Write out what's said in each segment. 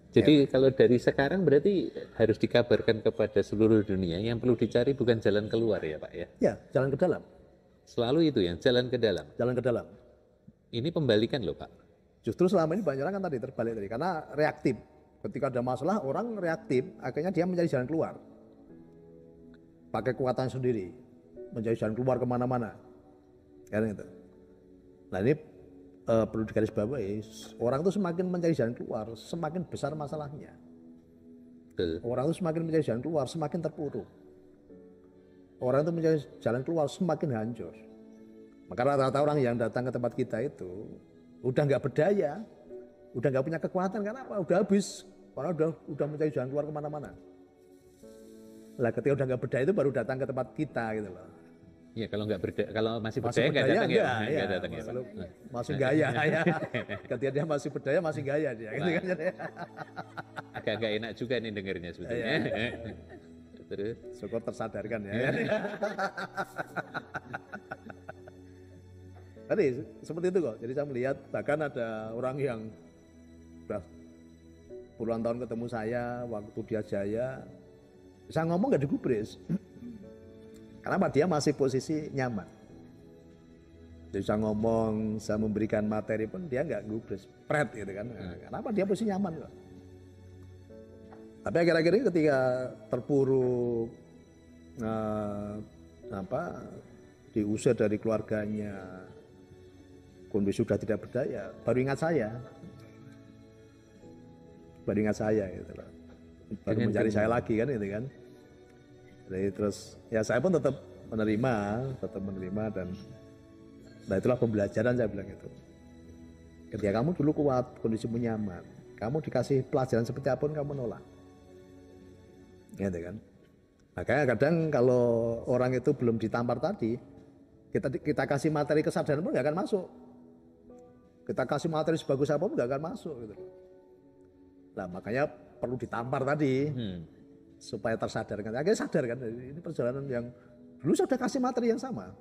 Jadi kalau dari sekarang berarti harus dikabarkan kepada seluruh dunia yang perlu dicari bukan jalan keluar ya Pak ya. Ya, jalan ke dalam, Selalu itu yang jalan ke dalam. jalan ke dalam. Ini pembalikan loh Pak. Justru selama ini banyak orang kan tadi terbalik tadi, karena reaktif. Ketika ada masalah, orang reaktif, akhirnya dia mencari jalan keluar. Pakai kekuatan sendiri, mencari jalan keluar kemana-mana. Kan itu. Nah ini perlu digarisbawahi, orang itu semakin mencari jalan keluar, semakin besar masalahnya. Betul. Orang itu semakin mencari jalan keluar, semakin terpuruk. Orang itu mencari jalan keluar, semakin hancur. Maka rata-rata orang yang datang ke tempat kita itu udah nggak berdaya, udah nggak punya kekuatan, karena apa? Udah habis, orang udah mencari jalan keluar kemana-mana. Lah ketika udah nggak berdaya itu baru datang ke tempat kita gitu loh. Ya kalau nggak kalau masih Masih berdaya nggak berdaya datang ya, enggak, nggak ya, datang ya Pak. masih gaya ya. Ketika dia masih berdaya masih gaya dia. Gitu kan. Agak-agak enak juga nih dengernya sebetulnya. Terus Syukur tersadarkan ya. Tadi seperti itu kok. Jadi saya melihat bahkan ada orang yang sudah puluhan tahun ketemu saya waktu dia jaya, saya ngomong nggak digubris. Kenapa? Dia masih posisi nyaman. Jadi saya ngomong, saya memberikan materi pun dia nggak gubris, pret gitu kan. Kenapa? Dia posisi nyaman kok. Tapi akhir-akhir ini ketika terpuruk, diusir dari keluarganya, kondisi sudah tidak berdaya, baru ingat saya gitu loh. Baru mencari saya lagi kan gitu kan. Jadi terus ya saya pun tetap menerima dan nah itulah pembelajaran saya bilang itu. Ketika kamu dulu kuat, kondisimu nyaman, kamu dikasih pelajaran seperti apapun kamu nolak. Gitu kan. Makanya kadang kalau orang itu belum ditampar tadi, kita kasih materi kesadaran pun nggak akan masuk. Kita kasih materi sebagus apapun nggak akan masuk gitu. Nah makanya perlu ditampar tadi supaya tersadarkan. Akhirnya sadar kan, ini perjalanan yang dulu saya sudah kasih materi yang sama.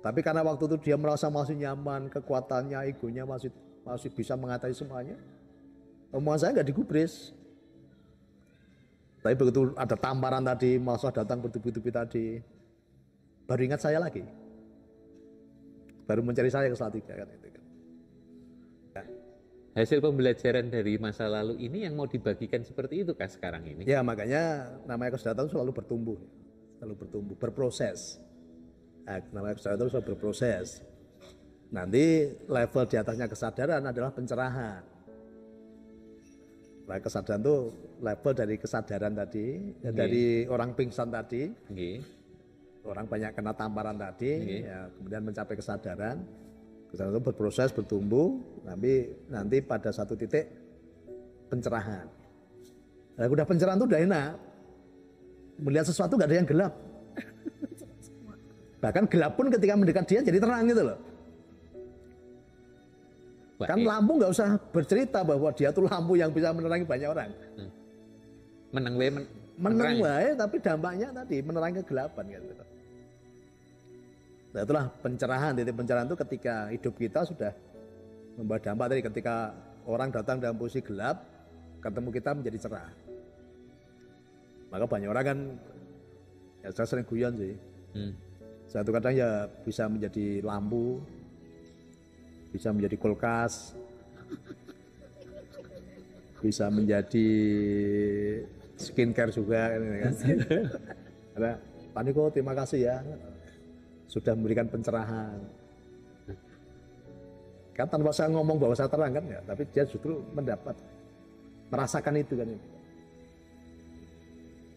Tapi karena waktu itu dia merasa masih nyaman, kekuatannya, egonya masih bisa mengatasi semuanya, omongan saya nggak digubris. Tapi begitu ada tamparan tadi, masalah datang bertubi-tubi tadi, baru ingat saya lagi. Baru mencari saya ke Salatiga kan itu kan. Ya. hasil pembelajaran dari masa lalu ini yang mau dibagikan seperti itu kah sekarang ini? Ya makanya namanya kesadaran selalu bertumbuh, berproses. Nah, namanya kesadaran selalu berproses. Nanti level di atasnya kesadaran adalah pencerahan. Nah, kesadaran itu level dari kesadaran tadi, dari orang pingsan tadi, orang banyak kena tamparan tadi, ya, kemudian mencapai kesadaran. Kesadaran itu berproses, bertumbuh, nanti pada satu titik pencerahan. Nah, udah pencerahan itu udah enak. Melihat sesuatu nggak ada yang gelap. Bahkan gelap pun ketika mendekat dia jadi terang gitu loh. Kan lampu nggak usah bercerita bahwa dia tuh lampu yang bisa menerangi banyak orang. Menang wae, tapi dampaknya tadi menerangi kegelapan gitu. Nah, itulah pencerahan. Titik pencerahan itu ketika hidup kita sudah membawa dampak tadi, ketika orang datang dalam posisi gelap, ketemu kita menjadi cerah. Maka banyak orang kan, ya saya sering guyon sih. Satu kadang ya bisa menjadi lampu, bisa menjadi kulkas, bisa menjadi skincare juga kan. Karena Pak Niko terima kasih ya sudah memberikan pencerahan. Kan tanpa saya ngomong bahwa saya terang kan ya, tapi dia justru merasakan itu kan.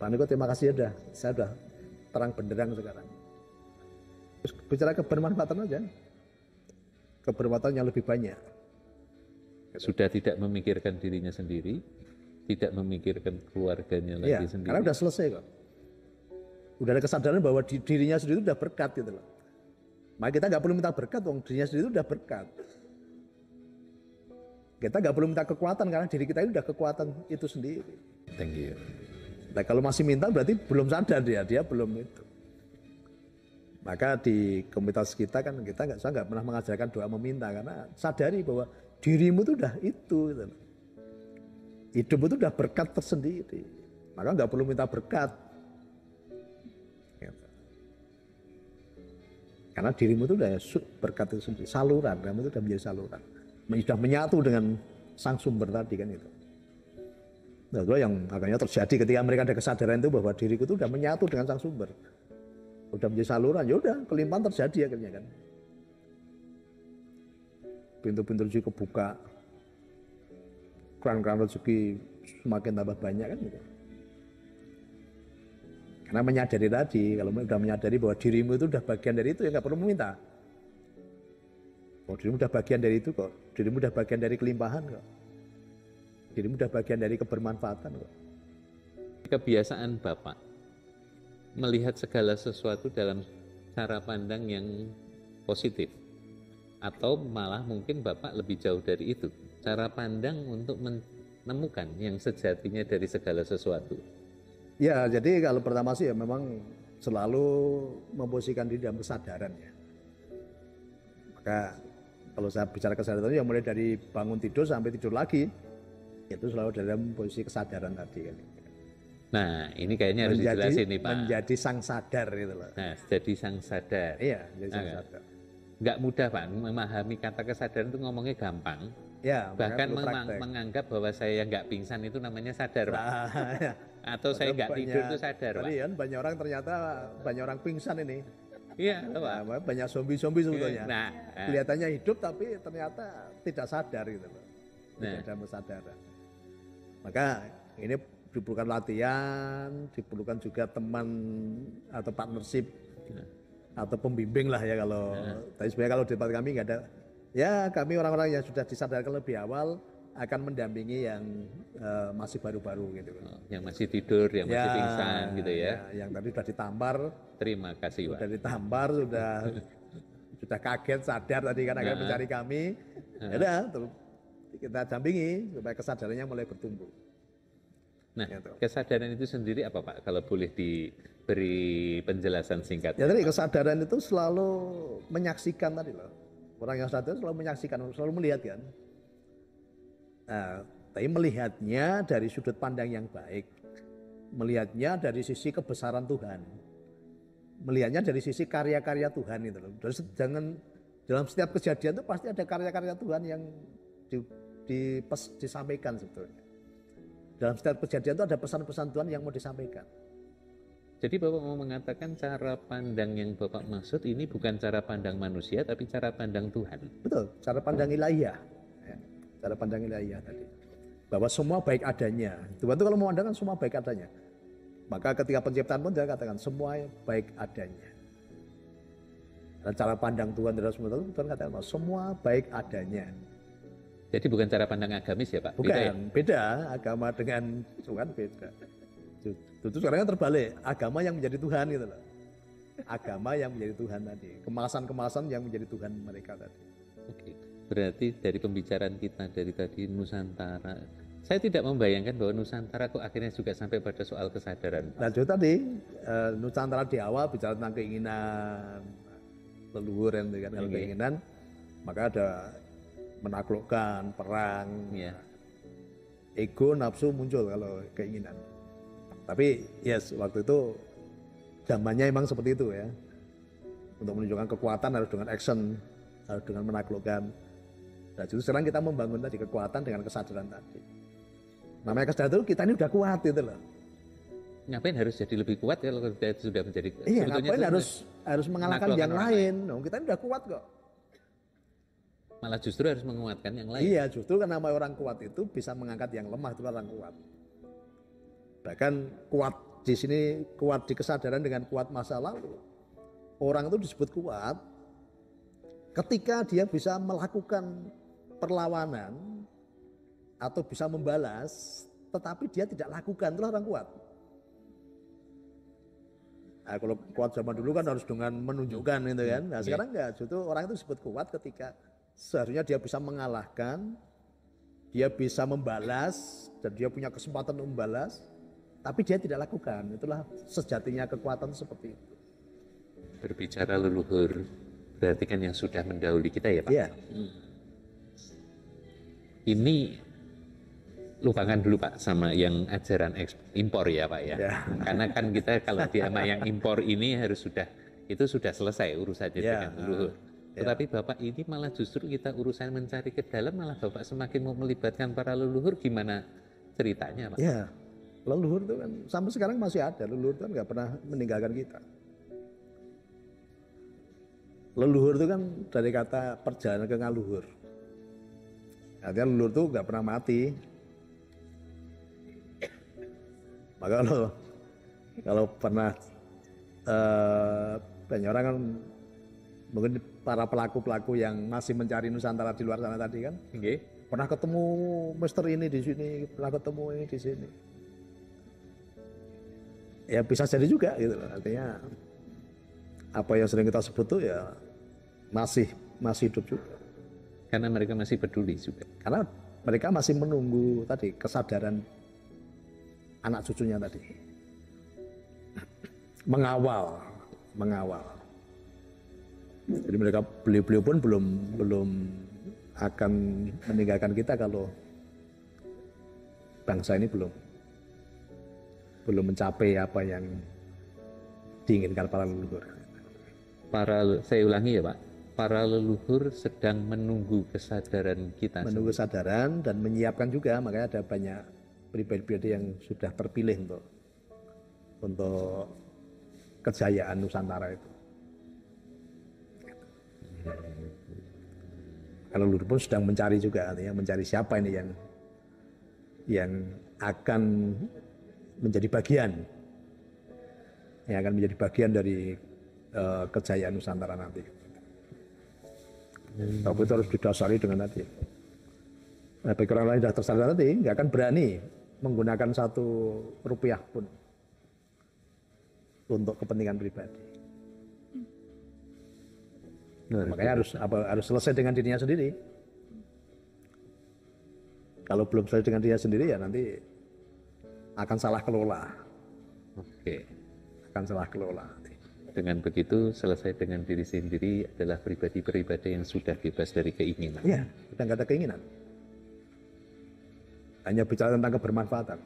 Pak Niko terima kasih ya, saya sudah terang benderang sekarang. Terus bicara kebermanfaatan aja. Kebermanfaatan yang lebih banyak. Sudah tidak memikirkan dirinya sendiri, tidak memikirkan keluarganya lagi sendiri. Karena udah selesai kok. Udah ada kesadaran bahwa dirinya sendiri udah berkat gitu loh. Maka kita nggak perlu minta berkat, dong dirinya sendiri udah berkat. Kita nggak perlu minta kekuatan karena diri kita ini udah kekuatan itu sendiri. Thank you. Nah kalau masih minta berarti belum sadar dia belum itu. Maka di komunitas kita kan saya nggak pernah mengajarkan doa meminta karena sadari bahwa dirimu itu udah itu. Gitu. hidup itu udah berkat tersendiri. Maka nggak perlu minta berkat. Gitu. Karena dirimu itu udah berkat itu sendiri, saluran, kamu itu udah menjadi saluran. Sudah menyatu dengan sang sumber tadi kan itu. Nah, itu yang akhirnya terjadi ketika mereka ada kesadaran itu bahwa diriku itu udah menyatu dengan sang sumber. Udah menjadi saluran, ya udah kelimpahan terjadi akhirnya kan. Pintu-pintu rezeki kebuka, keran-keran rezeki semakin tambah banyak kan gitu. Karena menyadari tadi, kalau sudah menyadari bahwa dirimu itu sudah bagian dari itu, ya nggak perlu meminta. Oh, dirimu sudah bagian dari itu kok, dirimu sudah bagian dari kelimpahan kok, dirimu sudah bagian dari kebermanfaatan kok. Kebiasaan Bapak melihat segala sesuatu dalam cara pandang yang positif, atau malah mungkin Bapak lebih jauh dari itu, cara pandang untuk menemukan yang sejatinya dari segala sesuatu. Ya, jadi kalau pertama sih ya memang selalu memposisikan diri dalam kesadaran ya. Maka kalau saya bicara kesadaran itu ya mulai dari bangun tidur sampai tidur lagi, itu selalu dalam posisi kesadaran tadi kan. Nah, ini kayaknya harus dijelasin nih Pak. Menjadi sang sadar gitu loh. Nah, jadi sang sadar. Iya, jadi sang sadar. Nggak mudah Pak, memahami kata kesadaran itu ngomongnya gampang. Ya, bahkan menganggap bahwa saya nggak pingsan itu namanya sadar Pak. Ya. Atau saya nggak tidur itu sadar Pak. Kan banyak orang ternyata banyak orang pingsan ini. Iya Pak. Nah, banyak zombie-zombie sebetulnya. Nah, kelihatannya hidup tapi ternyata tidak sadar gitu loh. Tidak ada kesadaran. Maka ini diperlukan latihan, diperlukan juga teman atau partnership atau pembimbing lah ya kalau. Tapi sebenarnya kalau di tempat kami nggak ada. Ya kami orang-orang yang sudah disadarkan lebih awal akan mendampingi yang masih baru-baru gitu. Yang masih tidur, yang masih pingsan gitu ya. Yang tadi sudah ditampar. Terima kasih Pak. Sudah ditampar, sudah kaget, sadar tadi kan akan mencari kami. Ya udah, kita dampingi supaya kesadarannya mulai bertumbuh. Nah, kesadaran itu sendiri apa Pak? Kalau boleh diberi penjelasan singkat. Ya tadi kesadaran itu selalu menyaksikan tadi loh. Orang yang sadar selalu menyaksikan, selalu melihat kan. Nah, tapi melihatnya dari sudut pandang yang baik, melihatnya dari sisi kebesaran Tuhan, melihatnya dari sisi karya-karya Tuhan itu loh. Terus jangan dalam setiap kejadian itu pasti ada karya-karya Tuhan yang disampaikan sebetulnya. Dalam setiap kejadian itu ada pesan-pesan Tuhan yang mau disampaikan. Jadi Bapak mau mengatakan cara pandang yang Bapak maksud ini bukan cara pandang manusia, tapi cara pandang Tuhan. Betul, cara pandang ilahiyah. Cara pandang ilahiyah tadi. Bahwa semua baik adanya. Tuhan itu kalau memandangkan semua baik adanya. Maka ketika penciptaan pun dia katakan semua baik adanya. Dan cara pandang Tuhan terhadap semua itu Tuhan katakan semua baik adanya. Jadi bukan cara pandang agamis ya Pak? Bukan, beda. Agama dengan Tuhan beda. Itu sekarang terbalik, agama yang menjadi Tuhan gitu loh. Agama yang menjadi Tuhan tadi, kemasan-kemasan yang menjadi Tuhan mereka tadi. Oke. Berarti dari pembicaraan kita dari tadi Nusantara, saya tidak membayangkan bahwa Nusantara kok akhirnya juga sampai pada soal kesadaran. Nah itu tadi Nusantara di awal bicara tentang keinginan leluhur kan, kalau keinginan maka ada menaklukkan, perang, ego, nafsu muncul kalau keinginan. Tapi yes, waktu itu zamannya emang seperti itu ya. Untuk menunjukkan kekuatan harus dengan action, harus dengan menaklukkan. Nah justru sekarang kita membangun tadi kekuatan dengan kesadaran tadi. Namanya kesadaran itu kita ini udah kuat gitu loh. Ngapain harus jadi lebih kuat kalau kita sudah menjadi? Iya, ngapain harus mengalahkan yang lain? Kita ini udah kuat kok. Malah justru harus menguatkan yang lain. Iya, justru karena orang kuat itu bisa mengangkat yang lemah, itu orang kuat. Bahkan kuat di sini, kuat di kesadaran dengan kuat masa lalu. Orang itu disebut kuat ketika dia bisa melakukan perlawanan atau bisa membalas, tetapi dia tidak lakukan, itulah orang kuat. Nah, kalau kuat zaman dulu kan harus dengan menunjukkan itu kan. Nah sekarang enggak, justru orang itu disebut kuat ketika seharusnya dia bisa mengalahkan, dia bisa membalas, dan dia punya kesempatan untuk membalas, tapi dia tidak lakukan. Itulah sejatinya kekuatan seperti itu. Berbicara leluhur, berarti kan yang sudah mendahului kita ya Pak? Iya. lupakan dulu Pak sama yang ajaran impor ya Pak ya. Ya. Karena kan kita kalau di sama yang impor ini itu sudah selesai urusannya Ya, dengan leluhur. ya. Tetapi Bapak ini malah justru kita urusan mencari ke dalam, malah Bapak semakin mau melibatkan para leluhur, gimana ceritanya Pak? Ya, leluhur itu kan sampai sekarang masih ada. Leluhur itu kan nggak pernah meninggalkan kita. Leluhur itu kan dari kata perjalanan ke ngaluhur. Artinya leluhur itu nggak pernah mati. Maka kalau pernah banyak orang kan, mungkin para pelaku-pelaku yang masih mencari Nusantara di luar sana tadi kan, pernah ketemu Mister ini di sini, pernah ketemu ini di sini. Ya bisa jadi juga gitu loh. Artinya apa yang sering kita sebut tuh ya masih hidup juga. Karena mereka masih peduli juga. Karena mereka masih menunggu tadi kesadaran anak cucunya tadi. Mengawal. Jadi mereka beliau pun belum akan meninggalkan kita kalau bangsa ini belum mencapai apa yang diinginkan para leluhur. Saya ulangi ya Pak, para leluhur sedang menunggu kesadaran kita. Menunggu kesadaran dan menyiapkan juga, makanya ada banyak pribadi-pribadi yang sudah terpilih untuk kejayaan Nusantara itu. Kalau leluhur pun sedang mencari juga, artinya mencari siapa ini yang akan menjadi bagian, dari kejayaan Nusantara nanti. Tapi itu harus didasari dengan tadi. Bagi orang lain sudah tersadar tadi, nggak akan berani menggunakan 1 rupiah pun untuk kepentingan pribadi. Makanya harus selesai dengan dirinya sendiri. Kalau belum selesai dengan dirinya sendiri ya nanti akan salah kelola. Oke. Akan salah kelola. Dengan begitu selesai dengan diri sendiri adalah pribadi-pribadi yang sudah bebas dari keinginan. Iya, sudah nggak ada keinginan. Hanya bicara tentang kebermanfaatan.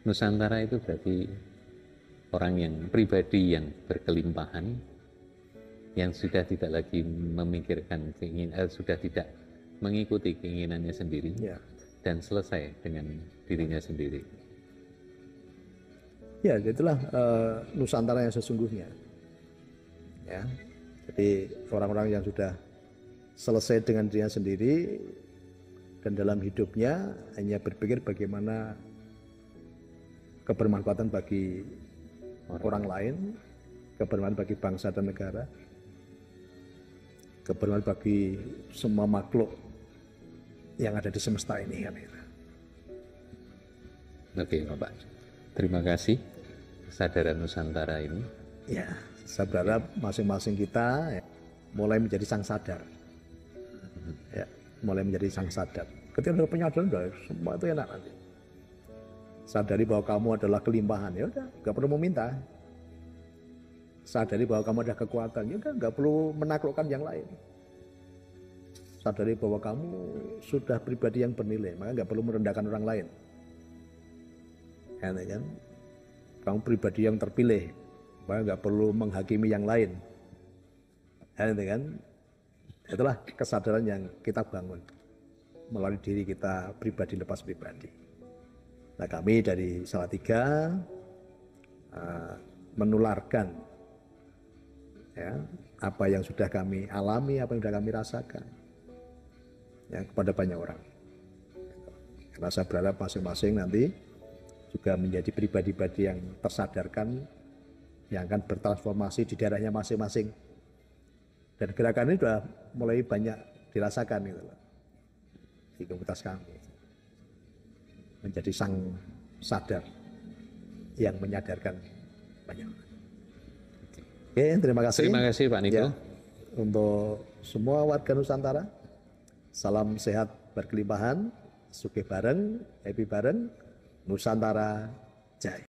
Nusantara itu berarti orang yang pribadi yang berkelimpahan, yang sudah tidak lagi memikirkan keinginan, sudah tidak mengikuti keinginannya sendiri, ya. Dan selesai dengan dirinya sendiri. Ya, itulah Nusantara yang sesungguhnya. Ya, jadi orang-orang yang sudah selesai dengan dirinya sendiri dan dalam hidupnya hanya berpikir bagaimana kebermanfaatan bagi orang lain, kebermanfaatan bagi bangsa dan negara, kebermanfaatan bagi semua makhluk yang ada di semesta ini kan. Oke, Bapak. Terima kasih kesadaran Nusantara ini. Ya, saya berharap masing-masing kita mulai menjadi sang sadar. Ya, mulai menjadi sang sadar. Ketika ada penyadaran, semua itu enak nanti. Sadari bahwa kamu adalah kelimpahan, ya udah, nggak perlu meminta. Sadari bahwa kamu ada kekuatan, ya udah, nggak perlu menaklukkan yang lain. Sadari bahwa kamu sudah pribadi yang bernilai, maka nggak perlu merendahkan orang lain. Kan? Kamu pribadi yang terpilih, maka nggak perlu menghakimi yang lain. Kan? Itulah kesadaran yang kita bangun melalui diri kita pribadi lepas pribadi. Nah, kami dari Salatiga menularkan ya, apa yang sudah kami alami, apa yang sudah kami rasakan ya, kepada banyak orang. Karena saya berharap masing-masing nanti juga menjadi pribadi-pribadi yang tersadarkan, yang akan bertransformasi di daerahnya masing-masing. Dan gerakan ini sudah mulai banyak dirasakan gitu loh, di komunitas kami. Menjadi sang sadar yang menyadarkan banyak orang. Oke, terima kasih. Terima kasih Pak Niko. Ya, untuk semua warga Nusantara, salam sehat berkelimpahan, sugih bareng, happy bareng, Nusantara Jaya.